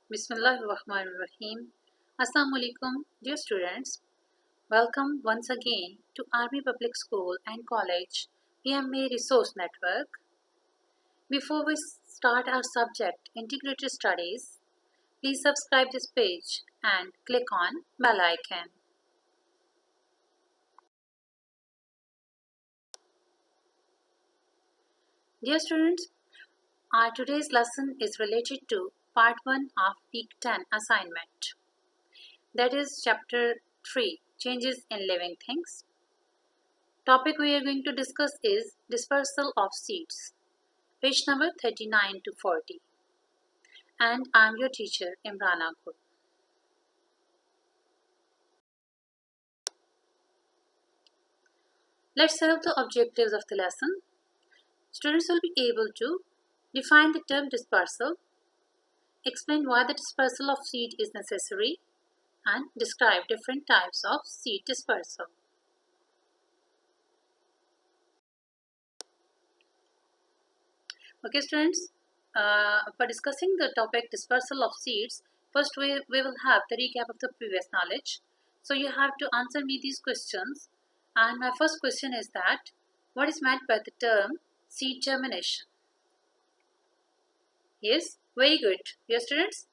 Bismillahirrahmanirrahim. Assalamu alaikum, dear students. Welcome once again to Army Public School and College PMA Resource Network. Before we start our subject Integrated Studies, please subscribe this page and click on bell icon. Dear students, our today's lesson is related to part 1 of week 10 assignment. That is chapter 3, Changes in Living Things. Topic we are going to discuss is dispersal of seeds, page number 39 to 40. And I am your teacher, Imrana Gul. Let's have the objectives of the lesson. Students will be able to define the term dispersal, explain why the dispersal of seed is necessary, and describe different types of seed dispersal. Okay, students, for discussing the topic dispersal of seeds, first we will have the recap of the previous knowledge. So you have to answer me these questions. And my first question is that, what is meant by the term seed germination? Yes, very good. Yes, students,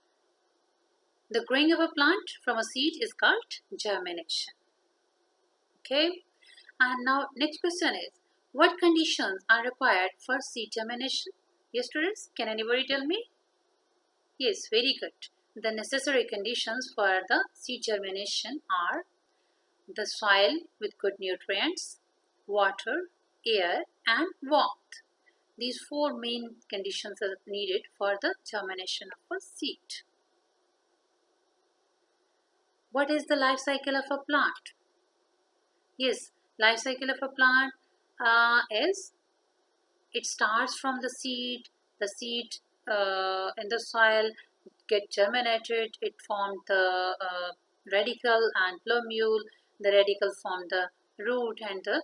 the growing of a plant from a seed is called germination. Okay, and now next question is, what conditions are required for seed germination? Yes, students, can anybody tell me? Yes, very good. The necessary conditions for the seed germination are the soil with good nutrients, water, air, and warmth. These four main conditions are needed for the germination of a seed. What is the life cycle of a plant? Yes, life cycle of a plant is it starts from the seed in the soil get germinated, it formed the radical and plumule, the radical formed the root and the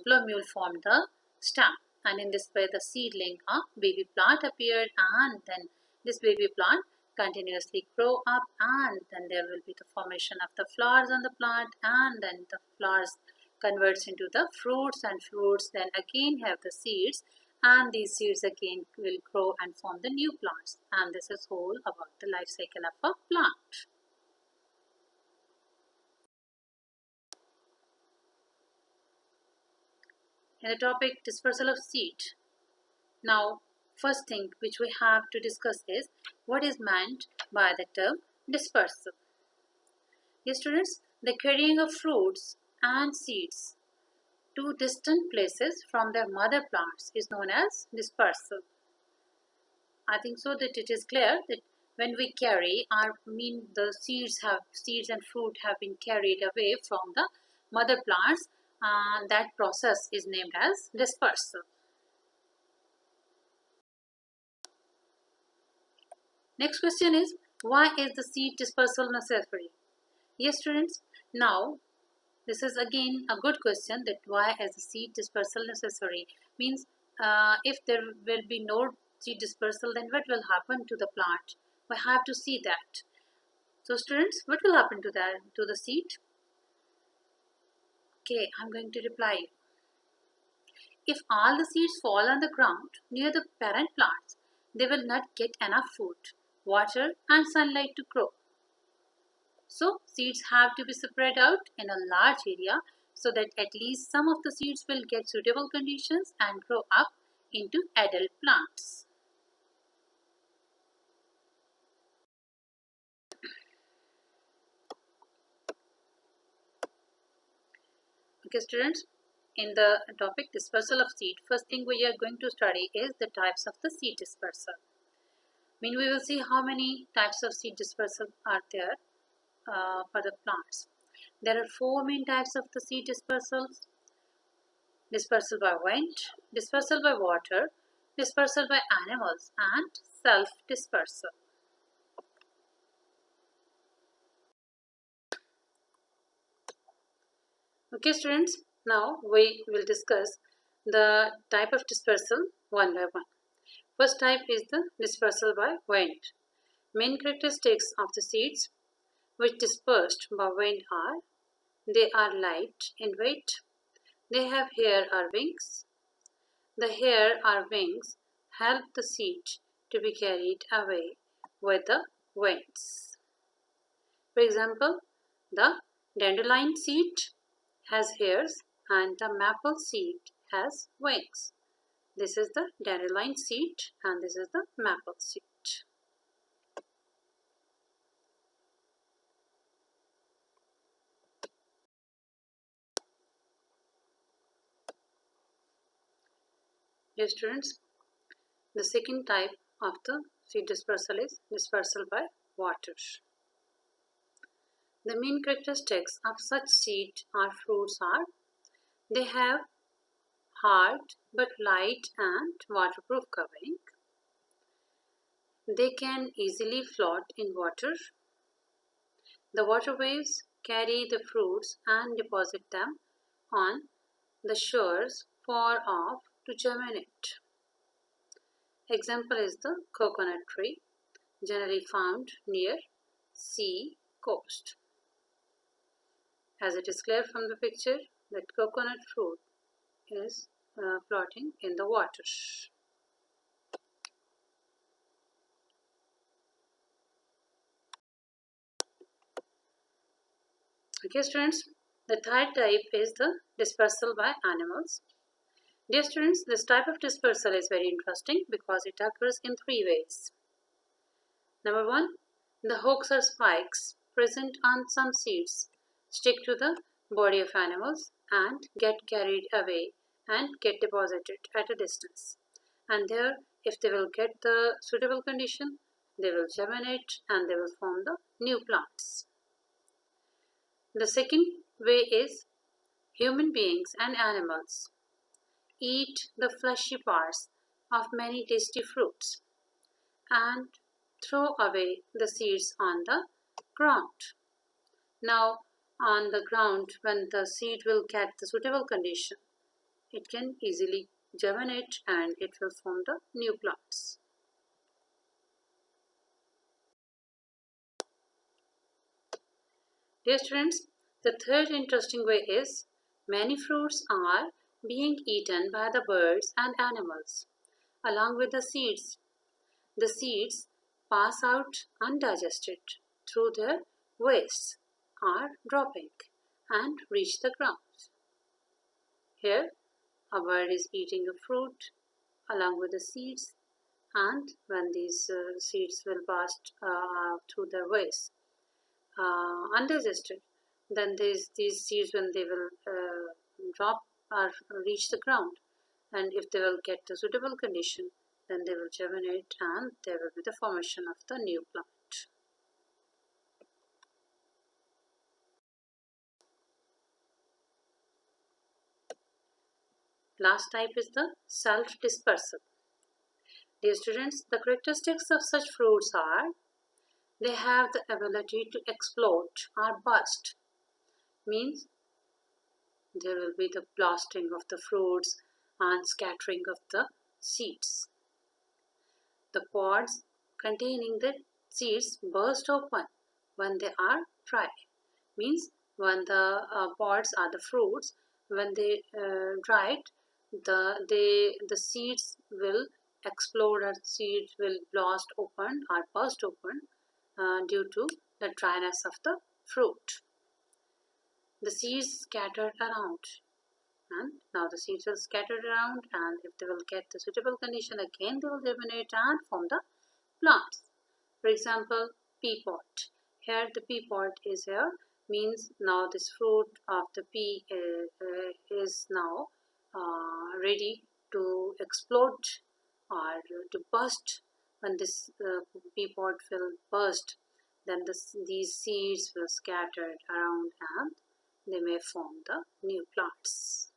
plumule formed the stem. And in this way the seedling of baby plant appeared, and then this baby plant continuously grow up, and then there will be the formation of the flowers on the plant, and then the flowers converts into the fruits, and fruits then again have the seeds, and these seeds again will grow and form the new plants. And this is all about the life cycle of a plant. In the topic dispersal of seed, now first thing which we have to discuss is what is meant by the term dispersal. Yes, students, the carrying of fruits and seeds to distant places from their mother plants is known as dispersal. I think so that it is clear that when we carry, the seeds and fruit have been carried away from the mother plants. That process is named as dispersal. Next question is, why is the seed dispersal necessary? Yes, students. Now this is again a good question, that why is the seed dispersal necessary? Means if there will be no seed dispersal, then what will happen to the plant? We have to see that. So students, what will happen to the seed? Okay, I'm going to reply you. If all the seeds fall on the ground near the parent plants, they will not get enough food, water and sunlight to grow. So seeds have to be spread out in a large area so that at least some of the seeds will get suitable conditions and grow up into adult plants. Okay, students, in the topic dispersal of seed, first thing we are going to study is the types of the seed dispersal. We will see how many types of seed dispersal are there for the plants. There are four main types of the seed dispersals: dispersal by wind, dispersal by water, dispersal by animals, and self-dispersal. Okay, students, now we will discuss the type of dispersal one by one. First type is the dispersal by wind. Main characteristics of the seeds which dispersed by wind are: they are light in weight, they have hair or wings. The hair or wings help the seed to be carried away with the winds. For example, the dandelion seed has hairs and the maple seed has wings. This is the dandelion seed and this is the maple seed. Dear students, the second type of the seed dispersal is dispersal by water. The main characteristics of such seed or fruits are: they have hard but light and waterproof covering. They can easily float in water. The water waves carry the fruits and deposit them on the shores far off to germinate. Example is the coconut tree, generally found near sea coast. As it is clear from the picture that coconut fruit is floating in the water. Okay students, the third type is the dispersal by animals. Dear students, this type of dispersal is very interesting because it occurs in three ways. Number one, the hooks or spikes present on some seeds stick to the body of animals and get carried away and get deposited at a distance. And there, if they will get the suitable condition, they will germinate and they will form the new plants. The second way is human beings and animals eat the fleshy parts of many tasty fruits and throw away the seeds on the ground. Now, on the ground, when the seed will get the suitable condition, it can easily germinate and it will form the new plants. Dear students, the third interesting way is many fruits are being eaten by the birds and animals along with the seeds. The seeds pass out undigested through their wastes are dropping and reach the ground. Here, a bird is eating a fruit along with the seeds, and when these seeds will pass through their waste undigested, then these seeds, when they will drop or reach the ground, and if they will get the suitable condition, then they will germinate and there will be the formation of the new plant. Last type is the self-dispersal. Dear students, the characteristics of such fruits are: they have the ability to explode or burst. Means there will be the blasting of the fruits and scattering of the seeds. The pods containing the seeds burst open when they are dry. Means when the pods are the fruits, when they dried, the seeds will explode or seeds will blast open or burst open due to the dryness of the fruit. The seeds scattered around, and now the seeds are scattered around, and if they will get the suitable condition, again they will germinate and form the plants. For example, pea pot. Here the pea pot is here, means now this fruit of the pea is now ready to explode or to burst. When this pea pod will burst, then these seeds will scatter around and they may form the new plants.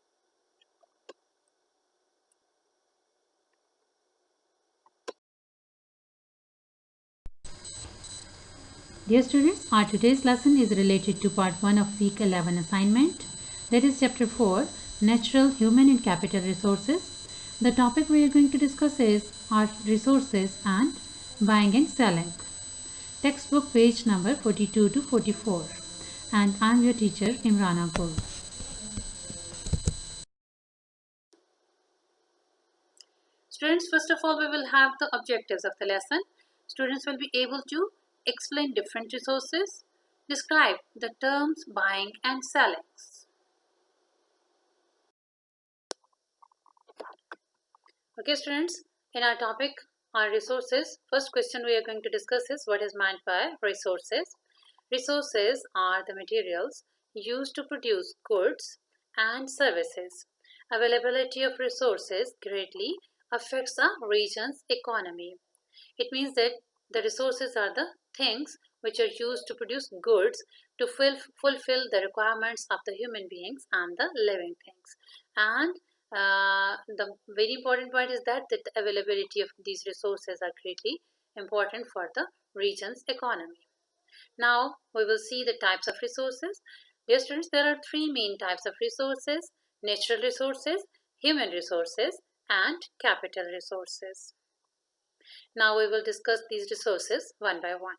Dear students, our today's lesson is related to part 1 of week 11 assignment, that is chapter 4, natural, human and capital resources. The topic we are going to discuss is our resources and buying and selling. Textbook page number 42 to 44. And I'm your teacher Imrana Gul. Students, first of all, we will have the objectives of the lesson. Students will be able to explain different resources, describe the terms buying and selling. Okay, students, in our topic on resources, first question we are going to discuss is what is meant by resources. Resources are the materials used to produce goods and services. Availability of resources greatly affects a region's economy. It means that the resources are the things which are used to produce goods to fulfill the requirements of the human beings and the living things. And the very important point is that the availability of these resources are greatly important for the region's economy. Now we will see the types of resources. Dear students, there are three main types of resources: natural resources, human resources, and capital resources. Now we will discuss these resources one by one.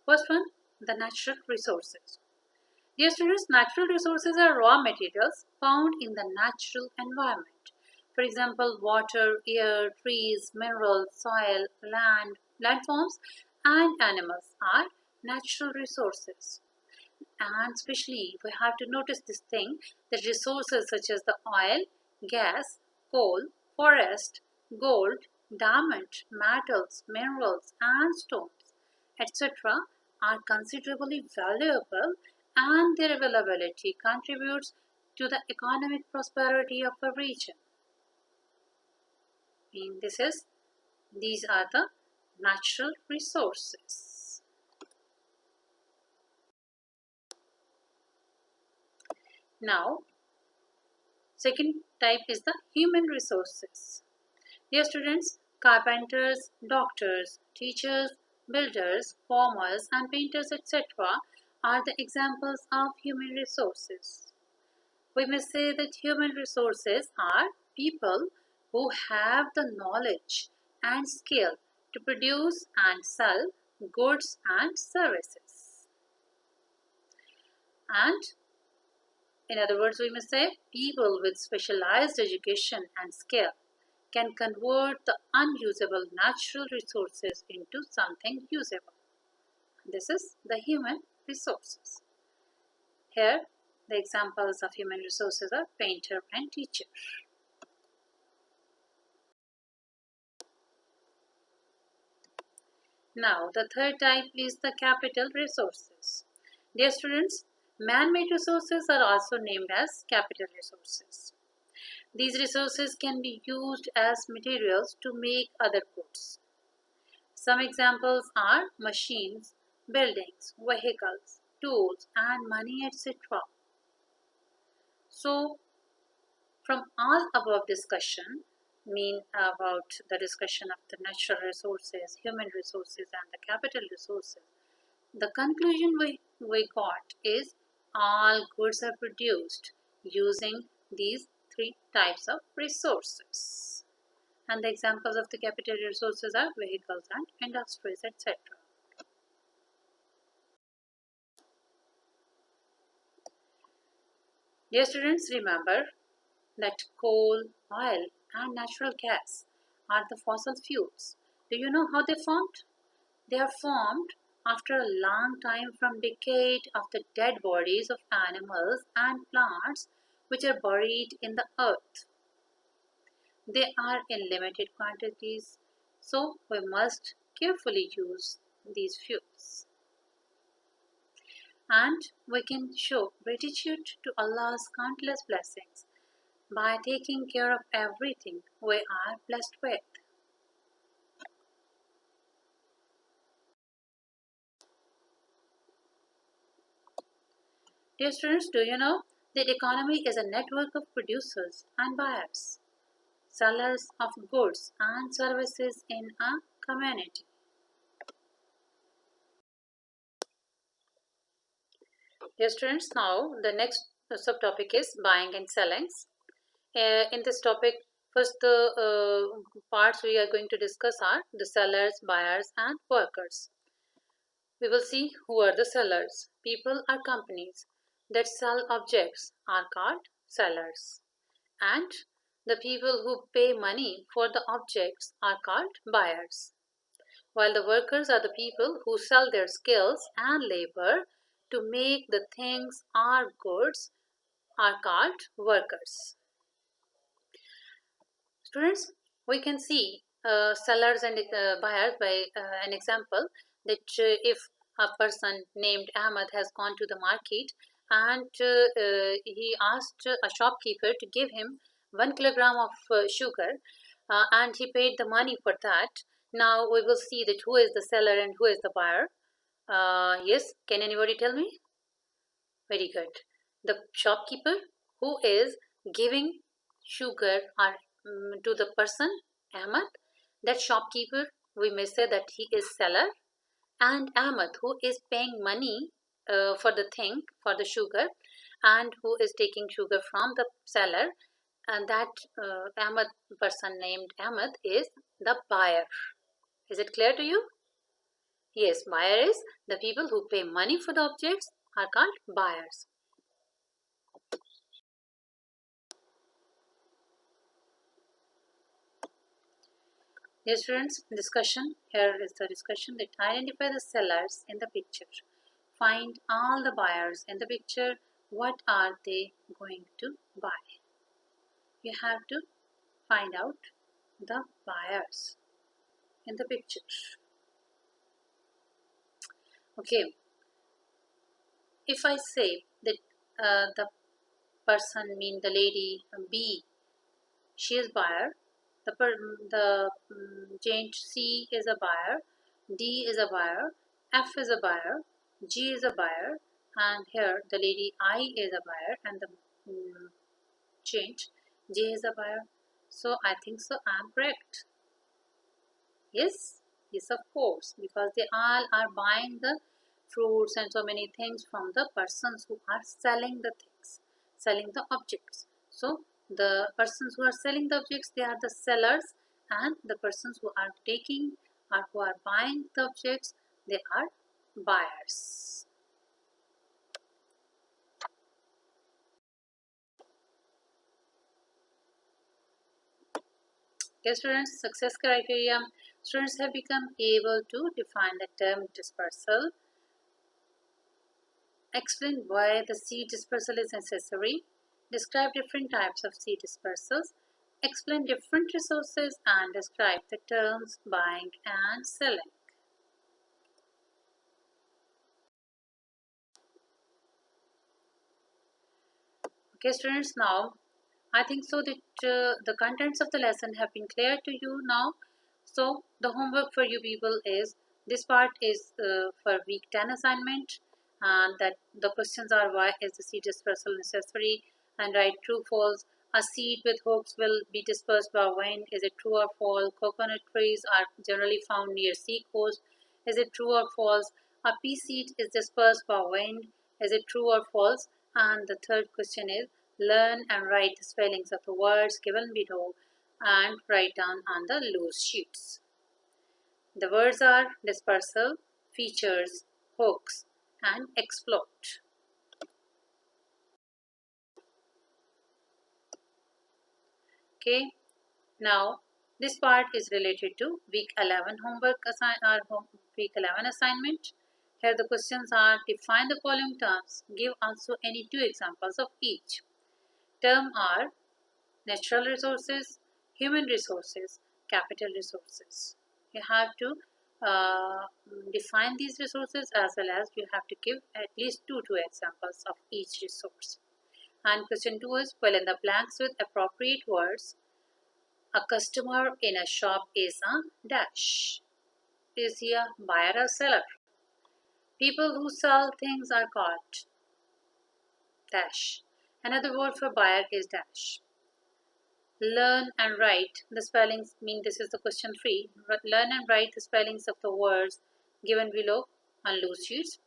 First one, the natural resources. Dear students, natural resources are raw materials found in the natural environment. For example, water, air, trees, minerals, soil, landforms, and animals are natural resources. And especially, we have to notice this thing that resources such as the oil, gas, coal, forest, gold, diamond, metals, minerals, and stones, etc., are considerably valuable, and their availability contributes to the economic prosperity of a region. And these are the natural resources. Now, second type is the human resources. Dear students, carpenters, doctors, teachers, builders, farmers, and painters, etc., are the examples of human resources. We may say that human resources are people who have the knowledge and skill to produce and sell goods and services. And in other words, we may say people with specialized education and skill can convert the unusable natural resources into something usable. This is the human resources. Here, the examples of human resources are painter and teacher. Now, the third type is the capital resources. Dear students, man-made resources are also named as capital resources. These resources can be used as materials to make other goods. Some examples are machines, buildings, vehicles, tools, and money, etc. So, from all above discussion, mean about the discussion of the natural resources, human resources, and the capital resources, the conclusion we got is all goods are produced using these three types of resources. And the examples of the capital resources are vehicles and industries, etc. Dear students, remember that coal, oil, and natural gas are the fossil fuels. Do you know how they formed? They are formed after a long time from decay of the dead bodies of animals and plants which are buried in the earth. They are in limited quantities, so we must carefully use these fuels. And we can show gratitude to Allah's countless blessings by taking care of everything we are blessed with. Dear students, do you know that economy is a network of producers and buyers, sellers of goods and services in a community? Dear students, now the next subtopic is buying and selling. In this topic, first the parts we are going to discuss are the sellers, buyers, and workers. We will see who are the sellers. People or companies that sell objects are called sellers, and the people who pay money for the objects are called buyers, while the workers are the people who sell their skills and labor to make the things or goods are called workers. Students, we can see sellers and buyers by an example that if a person named Ahmad has gone to the market and he asked a shopkeeper to give him 1 kilogram of sugar and he paid the money for that. Now we will see that who is the seller and who is the buyer. Yes, can anybody tell me? Very good. The shopkeeper who is giving sugar or, to the person, Ahmad, that shopkeeper, we may say that he is seller, and Ahmad who is paying money for the thing, for the sugar, and who is taking sugar from the seller, and that Ahmad person named Ahmad is the buyer. Is it clear to you? Yes, buyer is the people who pay money for the objects are called buyers. Dear students, discussion. Here is the discussion that identify the sellers in the picture. Find all the buyers in the picture. What are they going to buy? You have to find out the buyers in the picture. Okay, if I say that the person mean the lady B, she is buyer. The giant C is a buyer, D is a buyer, F is a buyer, G is a buyer, and here the lady I is a buyer, and the giant J is a buyer. So I think so I'm correct. Yes, yes, of course, because they all are buying the fruits and so many things from the persons who are selling the things, selling the objects. So the persons who are selling the objects, they are the sellers, and the persons who are taking or who are buying the objects, they are buyers. Okay, students, success criteria. Students have become able to define the term dispersal, explain why the seed dispersal is necessary, describe different types of seed dispersals, explain different resources, and describe the terms buying and selling. Okay, students, now I think so that the contents of the lesson have been clear to you now. So the homework for you people is this part is for week 10 assignment, and that the questions are why is the seed dispersal necessary, and write true false. A seed with hooks will be dispersed by wind. Is it true or false? Coconut trees are generally found near sea coast. Is it true or false? A pea seed is dispersed by wind. Is it true or false? And the third question is learn and write the spellings of the words given below and write down on the loose sheets. The words are dispersal, features, hooks, and exploit. Okay, now this part is related to week 11 homework week 11 assignment. Here the questions are define the following terms, give also any two examples of each. Term are natural resources, human resources, capital resources. You have to uh, define these resources as well as you have to give at least two examples of each resource. And question 2 is fill in the blanks with appropriate words. A customer in a shop is a dash. Is he a buyer or seller? People who sell things are called dash. Another word for buyer is dash. Learn and write the spellings, mean this is the question 3. Learn and write the spellings of the words given below on loose sheets.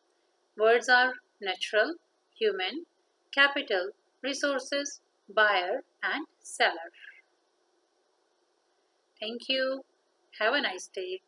Words are natural, human, capital, resources, buyer and seller. Thank you. Have a nice day.